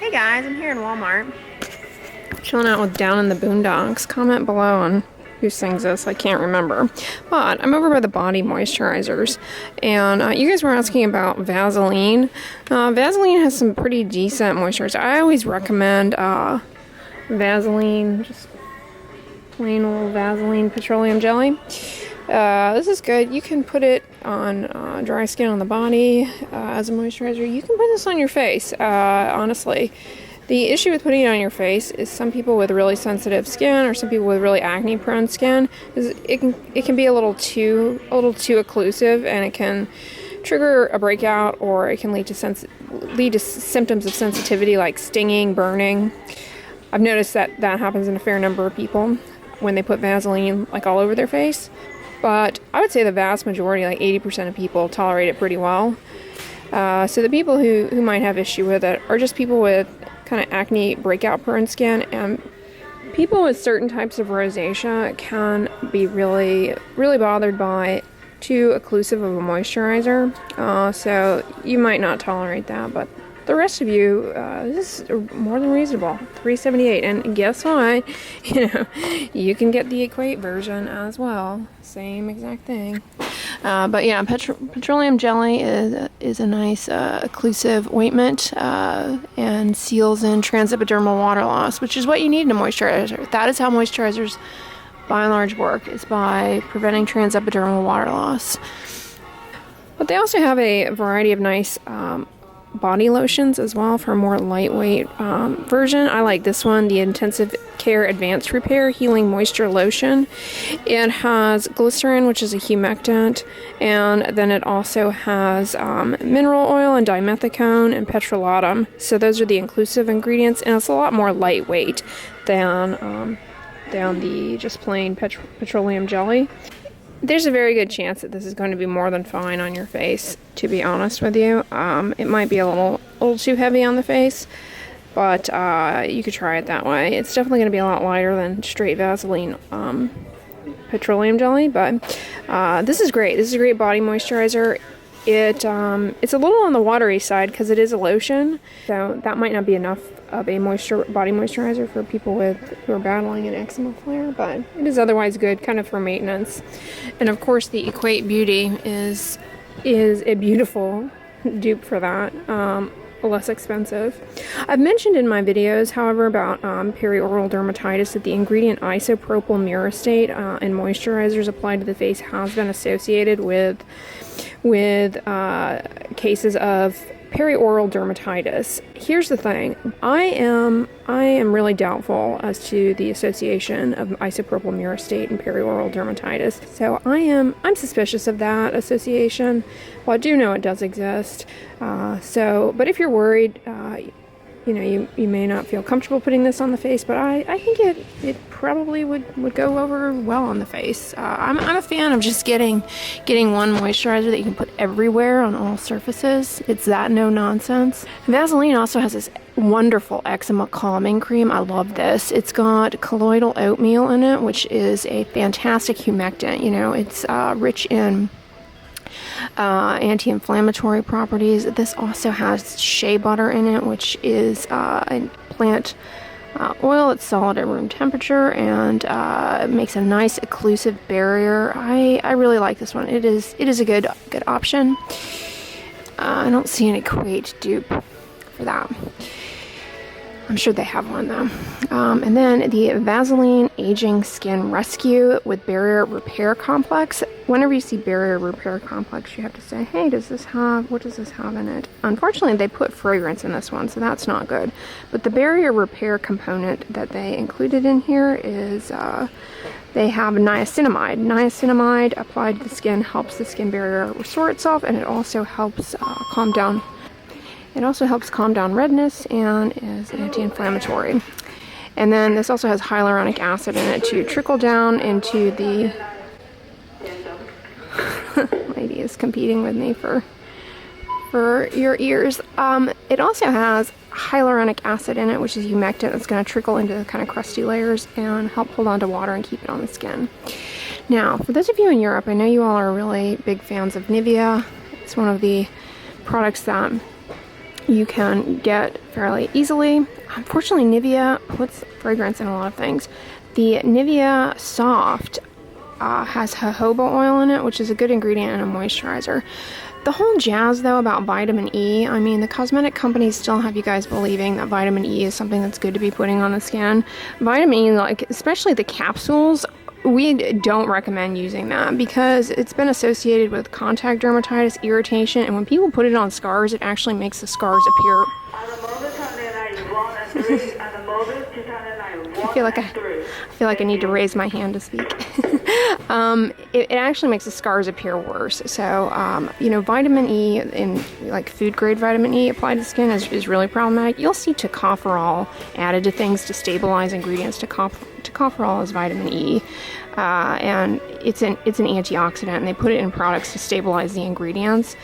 Hey guys, I'm here in Walmart. Chilling out with Down in the Boondocks. Comment below on who sings this. I can't remember. But I'm over by the body moisturizers. And you guys were asking about Vaseline. Vaseline has some pretty decent moisturizers. I always recommend Vaseline, just plain old Vaseline petroleum jelly. This is good. You can put it on dry skin on the body as a moisturizer. You can put this on your face, honestly. The issue with putting it on your face is some people with really sensitive skin or some people with really acne prone skin is it can be a little too occlusive, and it can trigger a breakout, or it can lead to symptoms of sensitivity like stinging, burning. I've noticed that happens in a fair number of people when they put Vaseline like all over their face. But I would say the vast majority, like 80% of people, tolerate it pretty well. So the people who might have issue with it are just people with kind of acne breakout prone skin, and people with certain types of rosacea can be really, really bothered by too occlusive of a moisturizer. So you might not tolerate that, but the rest of you, this is more than reasonable. $3.78, and guess what? You can get the Equate version as well. Same exact thing. But yeah, petroleum jelly is a nice occlusive ointment and seals in transepidermal water loss, which is what you need in a moisturizer. That is how moisturizers, by and large, work, is by preventing transepidermal water loss. But they also have a variety of nice body lotions as well for a more lightweight version. I like this one, the Intensive Care Advanced Repair Healing Moisture Lotion. It has glycerin, which is a humectant, and then it also has mineral oil and dimethicone and petrolatum. So those are the inclusive ingredients, and it's a lot more lightweight than the just plain petroleum jelly. There's a very good chance that this is going to be more than fine on your face, to be honest with you. It might be a little too heavy on the face, but you could try it that way. It's definitely going to be a lot lighter than straight Vaseline petroleum jelly, but this is great. This is a great body moisturizer. It's a little on the watery side because it is a lotion, so that might not be enough of a body moisturizer for people who are battling an eczema flare, but it is otherwise good, kind of for maintenance. And of course, the Equate Beauty is a beautiful dupe for that. Less expensive. I've mentioned in my videos, however, about perioral dermatitis that the ingredient isopropyl myrostate in moisturizers applied to the face has been associated with cases of perioral dermatitis. Here's the thing. I am really doubtful as to the association of isopropyl myrostate and perioral dermatitis. So I'm suspicious of that association. Well, I do know it does exist. But if you're worried, you may not feel comfortable putting this on the face, but I think it probably would go over well on the face. I'm a fan of just getting one moisturizer that you can put everywhere on all surfaces. It's that no nonsense. Vaseline also has this wonderful eczema calming cream. I love this. It's got colloidal oatmeal in it, which is a fantastic humectant. It's rich in anti-inflammatory properties. This also has shea butter in it, which is a plant oil. It's solid at room temperature and makes a nice occlusive barrier. I really like this one. It is a good option. I don't see an Equate dupe for that. I'm sure they have one though. And then the Vaseline Aging Skin Rescue with Barrier Repair Complex. Whenever you see Barrier Repair Complex, you have to say, hey, what does this have in it? Unfortunately, they put fragrance in this one, so that's not good. But the barrier repair component that they included in here is they have niacinamide. Niacinamide applied to the skin helps the skin barrier restore itself, and it also helps calm down redness and is anti-inflammatory. And then this also has hyaluronic acid in it to trickle down into the lady is competing with me for your ears. It also has hyaluronic acid in it, which is humectant. That's going to trickle into the kind of crusty layers and help hold on to water and keep it on the skin. Now, for those of you in Europe, I know you all are really big fans of Nivea. It's one of the products that you can get fairly easily. Unfortunately, Nivea puts fragrance in a lot of things. The Nivea Soft has jojoba oil in it, which is a good ingredient in a moisturizer. The whole jazz, though, about vitamin E, I mean, the cosmetic companies still have you guys believing that vitamin E is something that's good to be putting on the skin. Vitamin E, like, especially the capsules, we don't recommend using that because it's been associated with contact dermatitis, irritation, and when people put it on scars, it actually makes the scars appear. I feel like I need to raise my hand to speak. It actually makes the scars appear worse. So, you know, vitamin E and like food grade vitamin E applied to the skin is really problematic. You'll see tocopherol added to things to stabilize ingredients. Tocopherol is vitamin E, and it's an antioxidant, and they put it in products to stabilize the ingredients.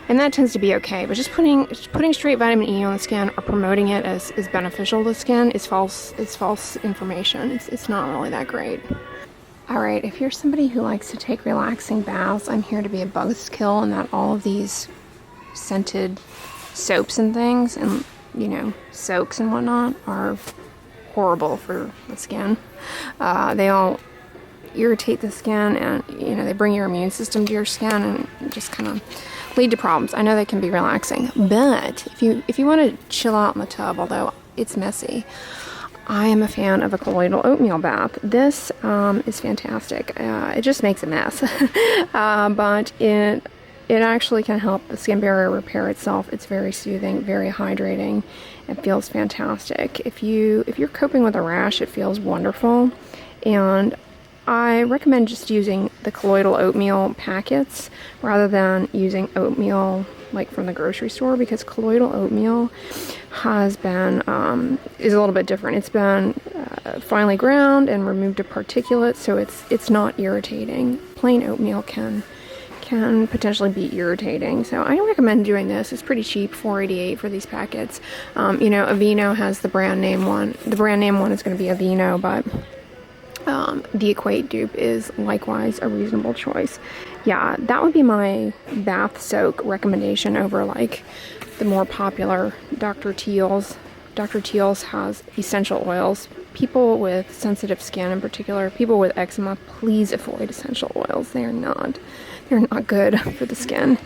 And that tends to be okay, but just putting straight vitamin E on the skin or promoting it as beneficial to the skin is false. It's false information. It's not really that great. All right, if you're somebody who likes to take relaxing baths, I'm here to be a buzzkill, and that all of these scented soaps and things, and you know, soaks and whatnot, are horrible for the skin. They all irritate the skin, and you know, they bring your immune system to your skin and just kind of lead to problems. I know they can be relaxing, but if you want to chill out in the tub, although it's messy, I am a fan of a colloidal oatmeal bath. This is fantastic. It just makes a mess, but it actually can help the skin barrier repair itself. It's very soothing, very hydrating. It feels fantastic. If you're coping with a rash, it feels wonderful, and I recommend just using the colloidal oatmeal packets rather than using oatmeal like from the grocery store, because colloidal oatmeal has been is a little bit different. It's been finely ground and removed of particulates, so it's not irritating. Plain oatmeal can potentially be irritating, so I recommend doing this. It's pretty cheap, $4.88 for these packets. You know, Aveeno has the brand name one. The brand name one is going to be Aveeno, but the Equate dupe is likewise a reasonable choice. Yeah, that would be my bath soak recommendation over like the more popular Dr. Teal's. Dr. Teal's has essential oils. People with sensitive skin, in particular, people with eczema, please avoid essential oils. They're not good for the skin.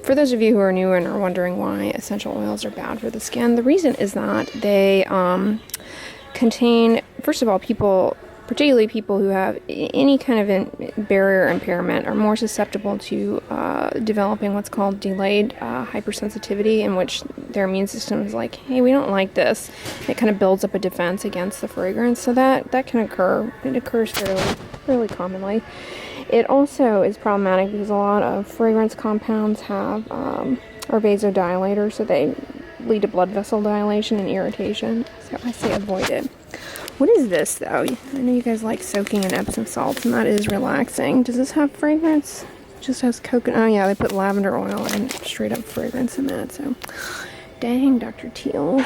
For those of you who are new and are wondering why essential oils are bad for the skin, the reason is that they contain, first of all, particularly people who have any kind of barrier impairment, are more susceptible to developing what's called delayed hypersensitivity, in which their immune system is like, hey, we don't like this. It kind of builds up a defense against the fragrance, so that can occur. It occurs fairly commonly. It also is problematic because a lot of fragrance compounds are vasodilators, so they lead to blood vessel dilation and irritation, so I say avoid it. What is this, though? I know you guys like soaking in Epsom salts, and that is relaxing. Does this have fragrance? It just has coconut. Oh, yeah, they put lavender oil and straight up fragrance in that, so dang, Dr. Teal's.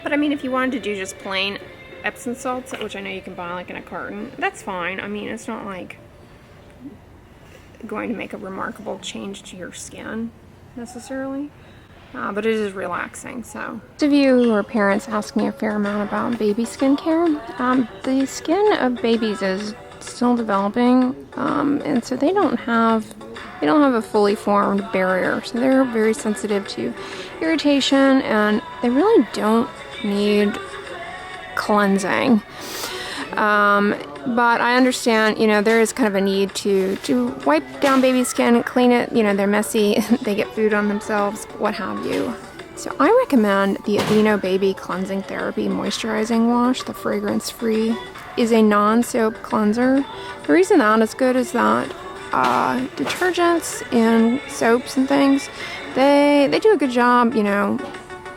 But, I mean, if you wanted to do just plain Epsom salts, which I know you can buy, like, in a carton, that's fine. I mean, it's not, like, going to make a remarkable change to your skin, necessarily. But it is relaxing. So, those of you who are parents ask me a fair amount about baby skincare. The skin of babies is still developing, and so they don't have a fully formed barrier. So they're very sensitive to irritation, and they really don't need cleansing. But I understand, you know, there is kind of a need to wipe down baby skin, clean it. You know, they're messy, they get food on themselves, what have you. So I recommend the Aveeno Baby Cleansing Therapy Moisturizing Wash. The fragrance-free is a non-soap cleanser. The reason that is good is that detergents and soaps and things, they do a good job, you know,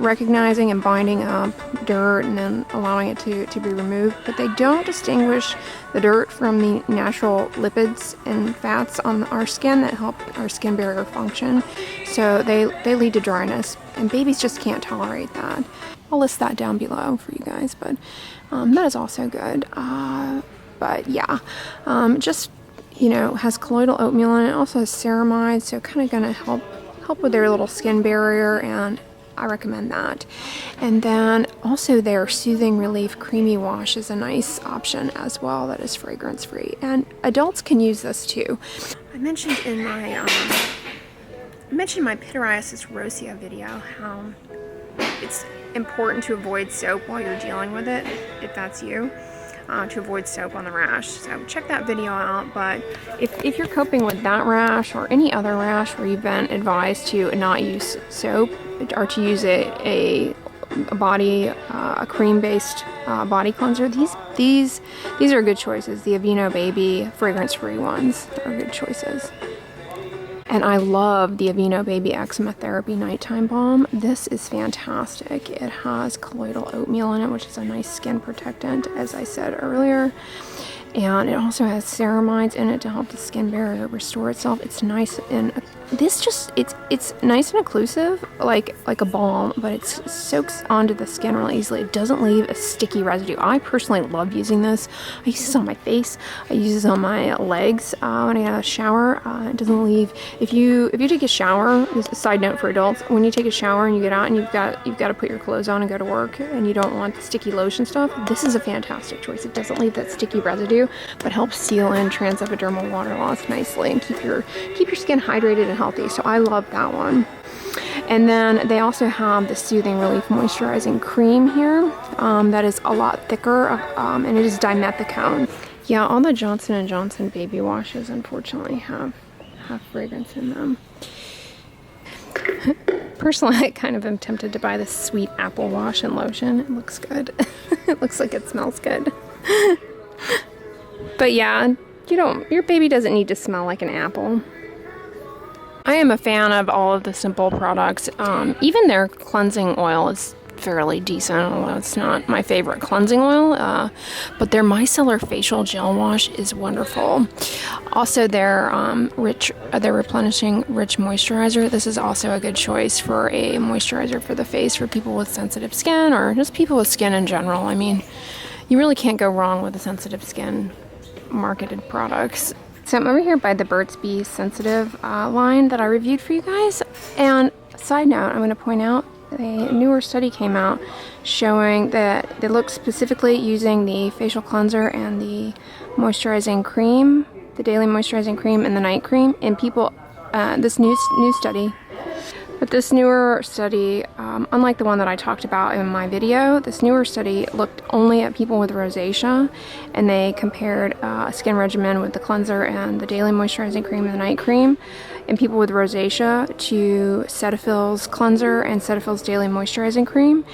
recognizing and binding up dirt and then allowing it to be removed, but they don't distinguish the dirt from the natural lipids and fats on our skin that help our skin barrier function. So they lead to dryness, and babies just can't tolerate that. I'll list that down below for you guys, but that is also good. But yeah, just, you know, has colloidal oatmeal in it. Also has ceramide, so kind of gonna help help with their little skin barrier, and I recommend that. And then also their Soothing Relief Creamy Wash is a nice option as well that is fragrance free, and adults can use this too. I mentioned in my pityriasis rosacea video how it's important to avoid soap while you're dealing with it, if that's you, to avoid soap on the rash. So check that video out. But if you're coping with that rash or any other rash where you've been advised to not use soap or to use a cream-based body cleanser, these are good choices. The Aveeno Baby fragrance-free ones are good choices. And I love the Aveeno Baby Eczema Therapy Nighttime Balm. This is fantastic. It has colloidal oatmeal in it, which is a nice skin protectant, as I said earlier. And it also has ceramides in it to help the skin barrier restore itself. It's nice, and it's nice and occlusive, like a balm, but it soaks onto the skin really easily. It doesn't leave a sticky residue. I personally love using this. I use this on my face. I use this on my legs when I have a shower. It doesn't leave. If you take a shower, this is a side note for adults, when you take a shower and you get out and you've got to put your clothes on and go to work, and you don't want the sticky lotion stuff, this is a fantastic choice. It doesn't leave that sticky residue, but helps seal in transepidermal water loss nicely and keep your skin hydrated and healthy. So I love that one. And then they also have the Soothing Relief Moisturizing Cream here that is a lot thicker, and it is dimethicone. Yeah, all the Johnson & Johnson baby washes unfortunately have fragrance in them. Personally, I kind of am tempted to buy this Sweet Apple Wash and Lotion. It looks good. It looks like it smells good. But yeah, your baby doesn't need to smell like an apple. I am a fan of all of the Simple products. Even their cleansing oil is fairly decent, although it's not my favorite cleansing oil. But their micellar facial gel wash is wonderful. Also, their replenishing rich moisturizer. This is also a good choice for a moisturizer for the face for people with sensitive skin, or just people with skin in general. I mean, you really can't go wrong with the sensitive skin marketed products. So I'm over here by the Burt's Bees Sensitive line that I reviewed for you guys. And side note, I'm going to point out a newer study came out showing that they looked specifically using the facial cleanser and the moisturizing cream, the daily moisturizing cream and the night cream in people. This new study. But this newer study, unlike the one that I talked about in my video, this newer study looked only at people with rosacea, and they compared a skin regimen with the cleanser and the daily moisturizing cream and the night cream in people with rosacea to Cetaphil's cleanser and Cetaphil's daily moisturizing cream,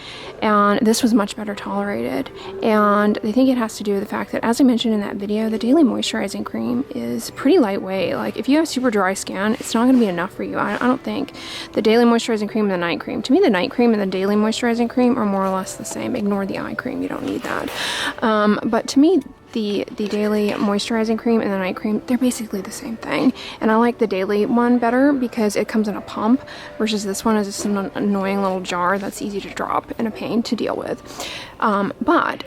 and this was much better tolerated. And I think it has to do with the fact that, as I mentioned in that video, the daily moisturizing cream is pretty lightweight. Like, if you have super dry skin, it's not going to be enough for you. I don't think. The daily moisturizing cream and the night cream, to me, the night cream and the daily moisturizing cream are more or less the same. Ignore the eye cream, you don't need that. But to me, the daily moisturizing cream and the night cream, they're basically the same thing. And I like the daily one better because it comes in a pump, versus this one is just an annoying little jar that's easy to drop and a pain to deal with. But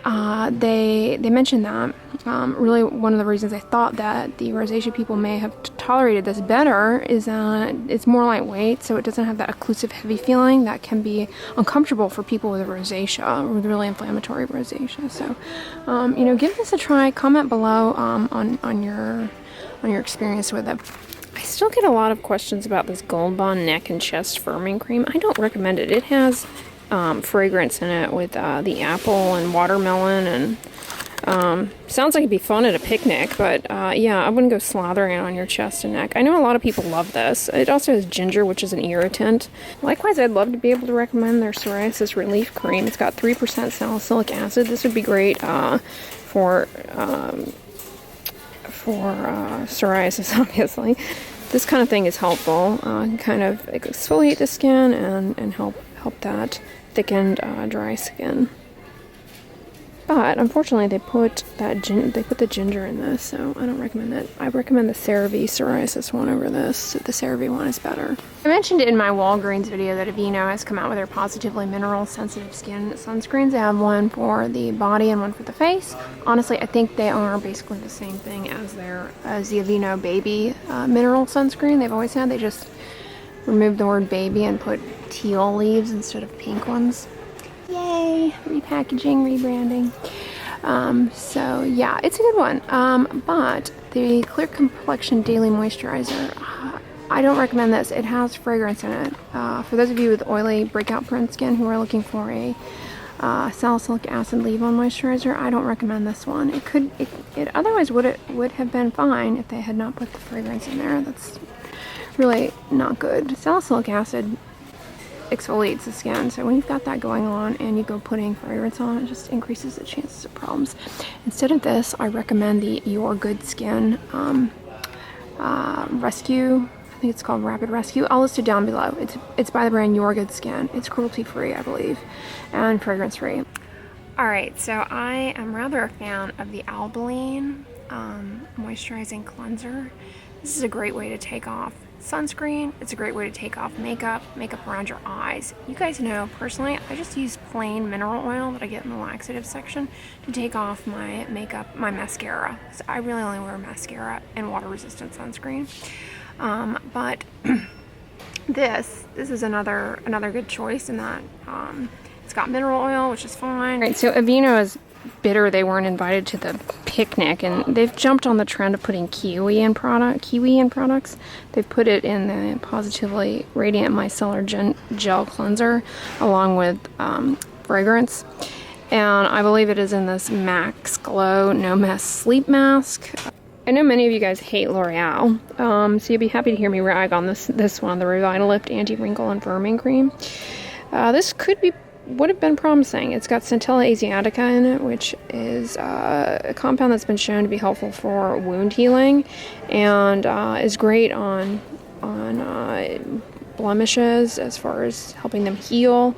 they mentioned that really one of the reasons I thought that the rosacea people may have tolerated this better is that it's more lightweight, so it doesn't have that occlusive heavy feeling that can be uncomfortable for people with rosacea, with really inflammatory rosacea. So give this a try. Comment below on your experience with it. I still get a lot of questions about this Gold Bond neck and chest firming cream. I don't recommend it. It has fragrance in it with the apple and watermelon, and sounds like it'd be fun at a picnic, but yeah, I wouldn't go slathering it on your chest and neck. I know a lot of people love this. It also has ginger, which is an irritant. Likewise, I'd love to be able to recommend their psoriasis relief cream. It's got 3% salicylic acid. This would be great for psoriasis, obviously. This kind of thing is helpful. Kind of exfoliate the skin and help that thickened dry skin. But unfortunately, they put the ginger in this, so I don't recommend it. I recommend the CeraVe psoriasis one over this. The CeraVe one is better. I mentioned in my Walgreens video that Aveeno has come out with their positively mineral sensitive skin sunscreens. They have one for the body and one for the face. Honestly, I think they are basically the same thing as the Aveeno Baby mineral sunscreen they've always had. They just removed the word baby and put teal leaves instead of pink ones. Yay! Repackaging, rebranding. So yeah, it's a good one. But the Clear Complexion Daily Moisturizer, I don't recommend this. It has fragrance in it. For those of you with oily breakout prone skin who are looking for a salicylic acid leave-on moisturizer, I don't recommend this one. It otherwise would have been fine if they had not put the fragrance in there. That's really not good. Salicylic acid exfoliates the skin, so when you've got that going on and you go putting fragrance on, it just increases the chances of problems. Instead of this, I recommend the Your Good Skin Rescue. I think it's called Rapid Rescue. I'll list it down below. It's by the brand Your Good Skin. It's cruelty-free, I believe, and fragrance-free. Alright, so I am rather a fan of the Albaline moisturizing cleanser. This is a great way to take off sunscreen. It's a great way to take off makeup around your eyes. You guys know, personally, I just use plain mineral oil that I get in the laxative section to take off my makeup, my mascara. So I really only wear mascara and water-resistant sunscreen. But this is another good choice in that it's got mineral oil, which is fine. Right, so Aveeno is bitter they weren't invited to the picnic, and they've jumped on the trend of putting kiwi in products. They've put it in the Positively Radiant Micellar Gel Cleanser along with fragrance, and I believe it is in this Max Glow No Mess Sleep Mask. I know many of you guys hate L'Oreal, so you'll be happy to hear me rag on this one, the Revitalift Anti-Wrinkle and Firming Cream. This would have been promising. It's got Centella asiatica in it, which is a compound that's been shown to be helpful for wound healing, and is great on blemishes as far as helping them heal.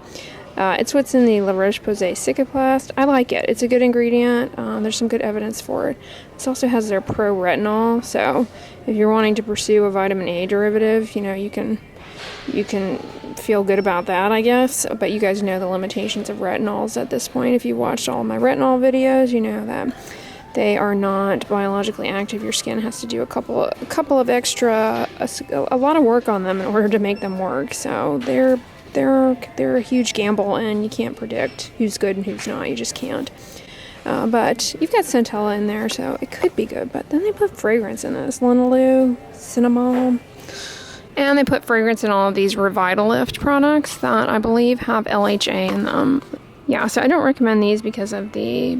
It's what's in the La Roche-Posay Cicaplast. I like it. It's a good ingredient. There's some good evidence for it. This also has their pro retinol, so if you're wanting to pursue a vitamin A derivative, you know, you can feel good about that, I guess. But you guys know the limitations of retinols at this point. If you watched all my retinol videos, you know that they are not biologically active. Your skin has to do a couple of extra, a lot of work on them in order to make them work. So they're a huge gamble, and you can't predict who's good and who's not. You just can't. But you've got Centella in there, so it could be good. But then they put fragrance in this, linalool, cinnamon, and they put fragrance in all of these Revitalift products that I believe have LHA in them. Yeah, so I don't recommend these because of the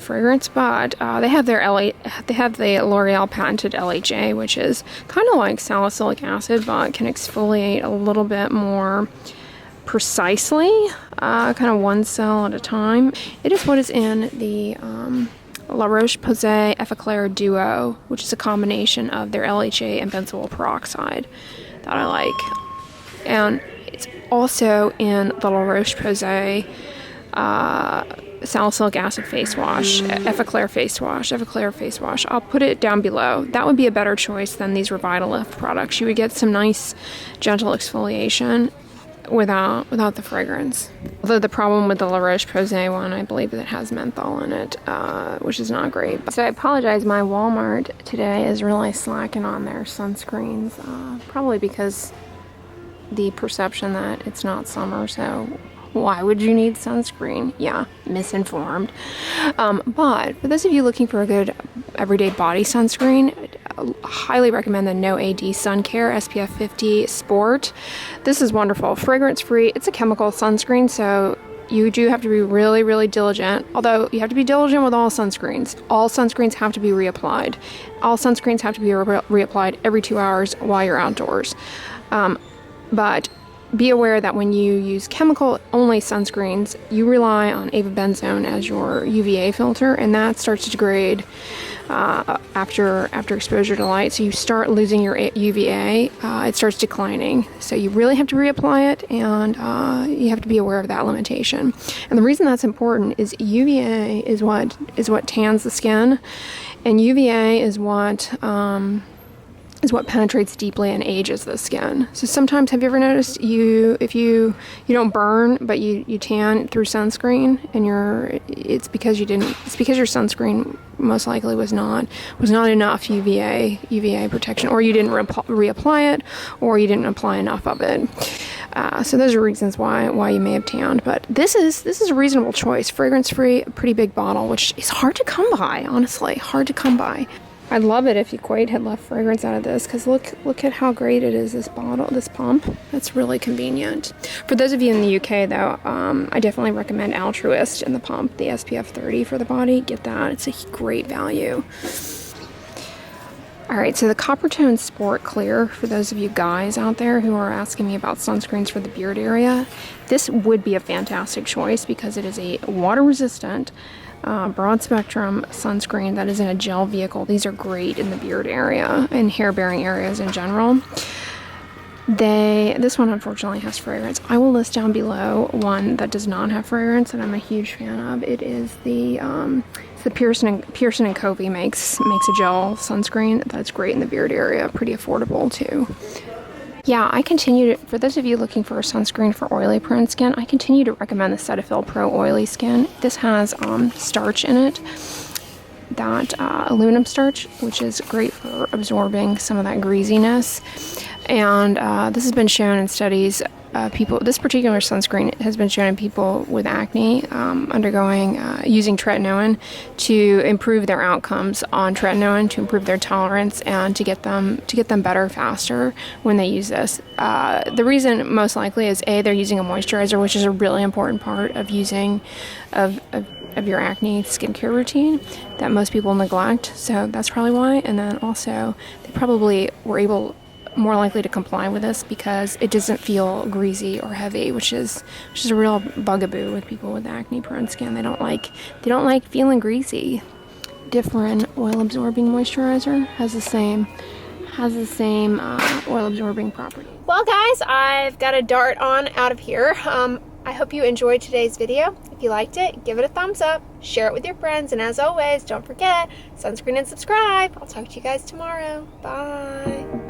fragrance, but they have the L'Oreal patented LHA, which is kind of like salicylic acid, but can exfoliate a little bit more precisely, kind of one cell at a time. It is what is in the La Roche-Posay Effaclar Duo, which is a combination of their LHA and benzoyl peroxide that I like. And it's also in the La Roche-Posay salicylic acid face wash, Effaclar face wash. I'll put it down below. That would be a better choice than these Revitalift products. You would get some nice gentle exfoliation without the fragrance. Although the problem with the La Roche-Posay one, I believe it has menthol in it, which is not great. So I apologize, my Walmart today is really slacking on their sunscreens, probably because the perception that it's not summer, so why would you need sunscreen? Yeah, misinformed. But for those of you looking for a good everyday body sunscreen, I highly recommend the No AD Sun Care SPF 50 Sport. This is wonderful. Fragrance free. It's a chemical sunscreen, so you do have to be really, really diligent. Although you have to be diligent with all sunscreens. All sunscreens have to be reapplied. All sunscreens have to be reapplied every 2 hours while you're outdoors. But be aware that when you use chemical-only sunscreens, you rely on avobenzone as your UVA filter, and that starts to degrade after exposure to light. So you start losing your UVA. It starts declining. So you really have to reapply it, and you have to be aware of that limitation. And the reason that's important is UVA is what tans the skin, and UVA is what is what penetrates deeply and ages the skin. So sometimes, have you ever noticed if you don't burn but you tan through sunscreen, and it's because your sunscreen most likely was not enough UVA protection, or you didn't reapply it, or you didn't apply enough of it. So those are reasons why you may have tanned. But this is a reasonable choice. Fragrance free, a pretty big bottle, which is hard to come by, honestly, hard to come by. I'd love it if Equate had left fragrance out of this, because look at how great it is, this bottle, this pump. That's really convenient. For those of you in the UK though, I definitely recommend Altruist in the pump, the SPF 30 for the body. Get that, it's a great value. Alright, so the Coppertone Sport Clear, for those of you guys out there who are asking me about sunscreens for the beard area, this would be a fantastic choice because it is a water resistant, broad spectrum sunscreen that is in a gel vehicle. These are great in the beard area and hair bearing areas in general. This one unfortunately has fragrance. I will list down below one that does not have fragrance that I'm a huge fan of. It is it's the Pearson and Covey makes a gel sunscreen that's great in the beard area, pretty affordable too. Yeah, for those of you looking for a sunscreen for oily prone skin, I continue to recommend the Cetaphil Pro Oily Skin. This has starch in it, that aluminum starch, which is great for absorbing some of that greasiness. And this has been shown in studies. This particular sunscreen has been shown in people with acne using tretinoin to improve their outcomes on tretinoin, to improve their tolerance, and to get them better faster when they use this. The reason most likely is they're using a moisturizer, which is a really important part of your acne skincare routine that most people neglect. So that's probably why. And then also they probably were more likely to comply with this because it doesn't feel greasy or heavy, which is a real bugaboo with people with acne prone skin. They don't like feeling greasy. Different oil absorbing moisturizer has the same oil absorbing property. Well guys, I've got to dart on out of here. I hope you enjoyed today's video. If you liked it, give it a thumbs up, share it with your friends, and as always, don't forget, sunscreen and subscribe. I'll talk to you guys tomorrow. Bye.